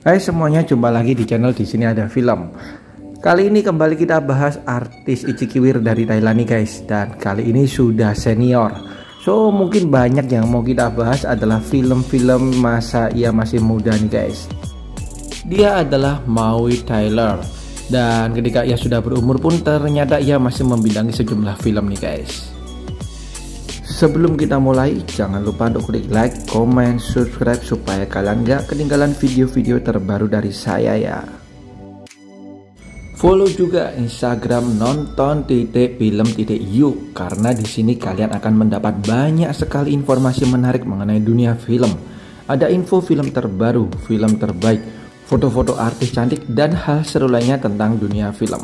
Hai semuanya, jumpa lagi di channel Di Sini Ada Film. Kali ini kembali kita bahas artis Ichi Kiwir dari Thailand nih guys. Dan kali ini sudah senior. So mungkin banyak yang mau kita bahas adalah film-film masa ia masih muda nih guys. Dia adalah Maui Tyler. Dan ketika ia sudah berumur pun ternyata ia masih membintangi sejumlah film nih guys. Sebelum kita mulai, jangan lupa untuk klik like, comment, subscribe supaya kalian gak ketinggalan video-video terbaru dari saya ya. Follow juga Instagram nonton.film.yuk karena di sini kalian akan mendapat banyak sekali informasi menarik mengenai dunia film. Ada info film terbaru, film terbaik, foto-foto artis cantik dan hal seru lainnya tentang dunia film.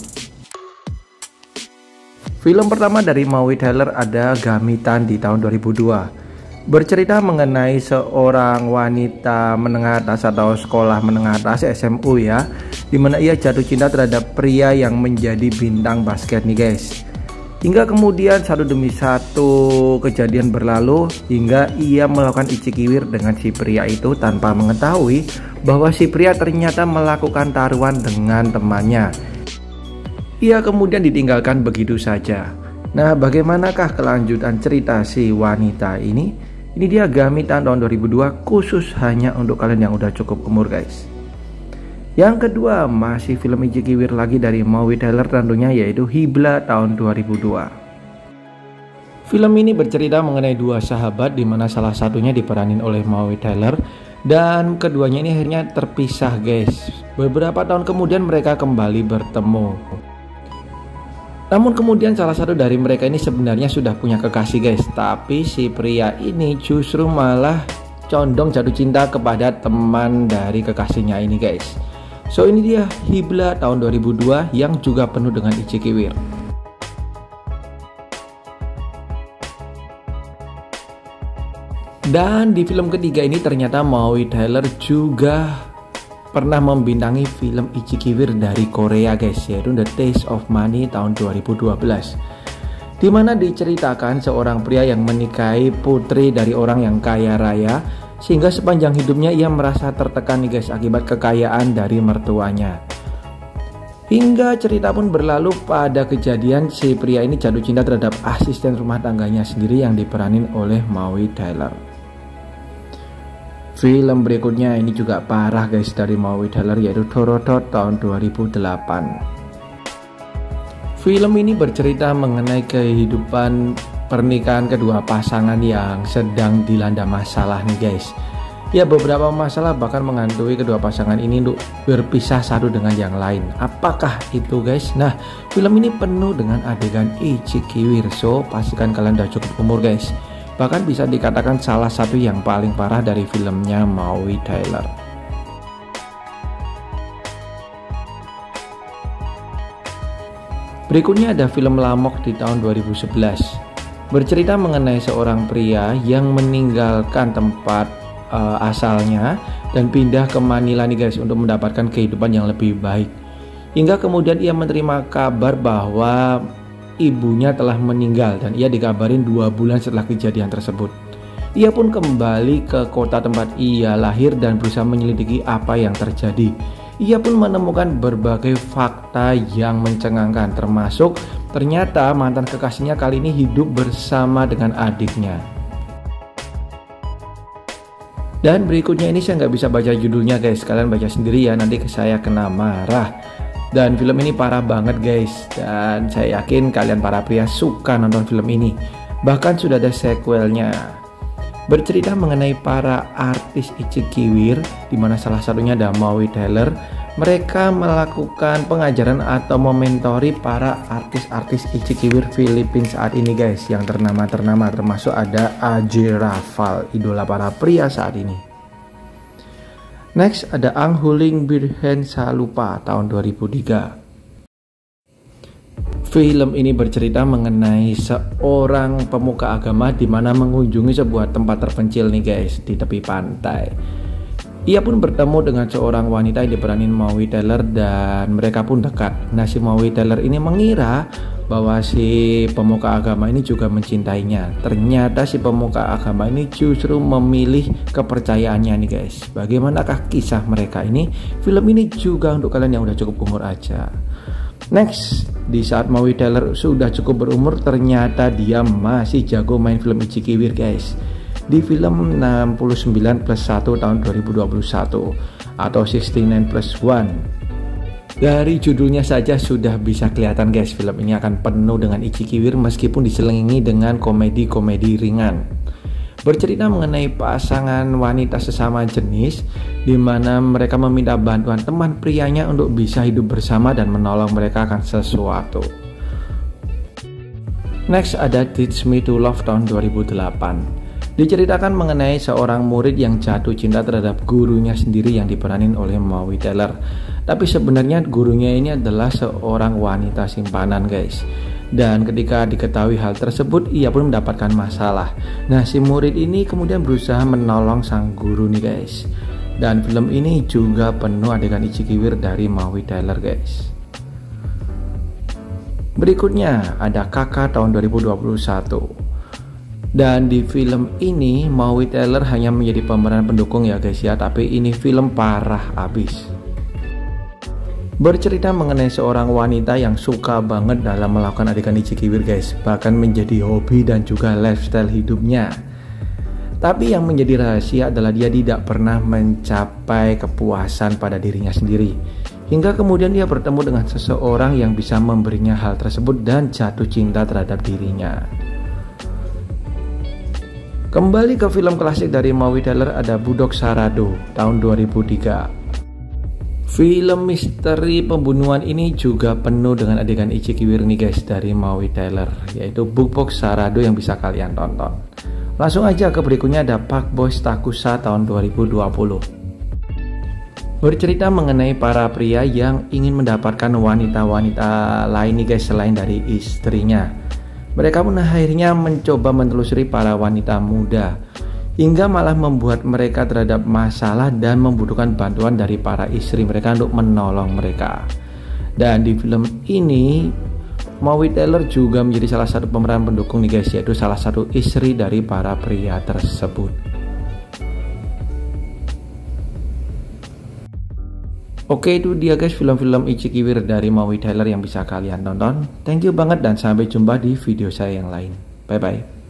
Film pertama dari Maui Tyler ada Gamitan di tahun 2002. Bercerita mengenai seorang wanita menengah atas atau sekolah menengah atas SMU ya, dimana ia jatuh cinta terhadap pria yang menjadi bintang basket nih guys. Hingga kemudian satu demi satu kejadian berlalu hingga ia melakukan Ichi Kiwir dengan si pria itu tanpa mengetahui bahwa si pria ternyata melakukan taruhan dengan temannya. Ia kemudian ditinggalkan begitu saja. Nah, bagaimanakah kelanjutan cerita si wanita ini? Ini dia Gamitan tahun 2002, khusus hanya untuk kalian yang udah cukup umur guys. Yang kedua masih film Ichi Kiwir lagi dari Maui Tyler tentunya, yaitu Hibla tahun 2002. Film ini bercerita mengenai dua sahabat di mana salah satunya diperanin oleh Maui Tyler dan keduanya ini akhirnya terpisah guys. Beberapa tahun kemudian mereka kembali bertemu. Namun kemudian salah satu dari mereka ini sebenarnya sudah punya kekasih guys. Tapi si pria ini justru malah condong jatuh cinta kepada teman dari kekasihnya ini guys. So ini dia Hibla tahun 2002 yang juga penuh dengan Ichi Kiwir. Dan di film ketiga ini ternyata Maui Tyler juga pernah membintangi film Ichi Kiwir dari Korea guys, yaitu The Taste of Money tahun 2012, dimana diceritakan seorang pria yang menikahi putri dari orang yang kaya raya sehingga sepanjang hidupnya ia merasa tertekan nih guys akibat kekayaan dari mertuanya. Hingga cerita pun berlalu pada kejadian si pria ini jatuh cinta terhadap asisten rumah tangganya sendiri yang diperanin oleh Maui Tyler. Film berikutnya ini juga parah guys dari Maui Tyler, yaitu Dorothea tahun 2008. Film ini bercerita mengenai kehidupan pernikahan kedua pasangan yang sedang dilanda masalah nih guys. Ya, beberapa masalah bahkan menghantui kedua pasangan ini untuk berpisah satu dengan yang lain. Apakah itu guys? Nah, film ini penuh dengan adegan Ichi Kiwir, so pastikan kalian udah cukup umur guys. Bahkan bisa dikatakan salah satu yang paling parah dari filmnya Maui Tyler. Berikutnya ada film Lamok di tahun 2011. Bercerita mengenai seorang pria yang meninggalkan tempat asalnya dan pindah ke Manila nih guys untuk mendapatkan kehidupan yang lebih baik. Hingga kemudian ia menerima kabar bahwa ibunya telah meninggal dan ia dikabarin 2 bulan setelah kejadian tersebut. Ia pun kembali ke kota tempat ia lahir dan berusaha menyelidiki apa yang terjadi. Ia pun menemukan berbagai fakta yang mencengangkan, termasuk ternyata mantan kekasihnya kali ini hidup bersama dengan adiknya. Dan berikutnya ini saya nggak bisa baca judulnya guys, kalian baca sendiri ya, nanti saya kena marah. Dan film ini parah banget guys, dan saya yakin kalian para pria suka nonton film ini. Bahkan sudah ada sequelnya. Bercerita mengenai para artis Ichi Kiwir, dimana salah satunya ada Maui Tyler. Mereka melakukan pengajaran atau mementori para artis-artis Ichi Kiwir Filipina saat ini guys, yang ternama termasuk ada AJ Raffal, idola para pria saat ini. Next ada Ang Huling Birhen Salupa tahun 2003. Film ini bercerita mengenai seorang pemuka agama di mana mengunjungi sebuah tempat terpencil nih guys di tepi pantai. Ia pun bertemu dengan seorang wanita yang diperanin Maui Taylor dan mereka pun dekat. Nah, si Maui Taylor ini mengira bahwa si pemuka agama ini juga mencintainya. Ternyata si pemuka agama ini justru memilih kepercayaannya nih guys. Bagaimanakah kisah mereka ini? Film ini juga untuk kalian yang udah cukup umur aja. Next, di saat Maui Taylor sudah cukup berumur, ternyata dia masih jago main film Ichikiwir guys. Di film 69+1 tahun 2021 atau 69+1. Dari judulnya saja sudah bisa kelihatan guys, film ini akan penuh dengan Ichikiwir meskipun diselingi dengan komedi-komedi ringan. Bercerita mengenai pasangan wanita sesama jenis di mana mereka meminta bantuan teman prianya untuk bisa hidup bersama dan menolong mereka akan sesuatu. Next ada Teach Me to Love tahun 2008. Diceritakan mengenai seorang murid yang jatuh cinta terhadap gurunya sendiri yang diperanin oleh Maui Taylor. Tapi sebenarnya gurunya ini adalah seorang wanita simpanan guys. Dan ketika diketahui hal tersebut, ia pun mendapatkan masalah. Nah, si murid ini kemudian berusaha menolong sang guru nih guys. Dan film ini juga penuh adegan Ichikiwir dari Maui Taylor guys. Berikutnya ada Kakak tahun 2021. Dan di film ini Maui Taylor hanya menjadi pemeran pendukung ya guys ya, tapi ini film parah abis. Bercerita mengenai seorang wanita yang suka banget dalam melakukan adegan Ichikiwir guys, bahkan menjadi hobi dan juga lifestyle hidupnya. Tapi yang menjadi rahasia adalah dia tidak pernah mencapai kepuasan pada dirinya sendiri. Hingga kemudian dia bertemu dengan seseorang yang bisa memberinya hal tersebut dan jatuh cinta terhadap dirinya. Kembali ke film klasik dari Maui Taylor ada Budok Sarado tahun 2003. Film misteri pembunuhan ini juga penuh dengan adegan Ichikiwir nih guys dari Maui Taylor, yaitu Budok Sarado yang bisa kalian tonton. Langsung aja ke berikutnya ada Pak Boys Takusa tahun 2020. Bercerita mengenai para pria yang ingin mendapatkan wanita-wanita lain nih guys selain dari istrinya. Mereka pun akhirnya mencoba menelusuri para wanita muda hingga malah membuat mereka terhadap masalah dan membutuhkan bantuan dari para istri mereka untuk menolong mereka. Dan di film ini Maui Taylor juga menjadi salah satu pemeran pendukung nih guys, yaitu salah satu istri dari para pria tersebut. Oke, itu dia guys film-film Ichikiwir dari Maui Taylor yang bisa kalian tonton. Thank you banget dan sampai jumpa di video saya yang lain. Bye bye.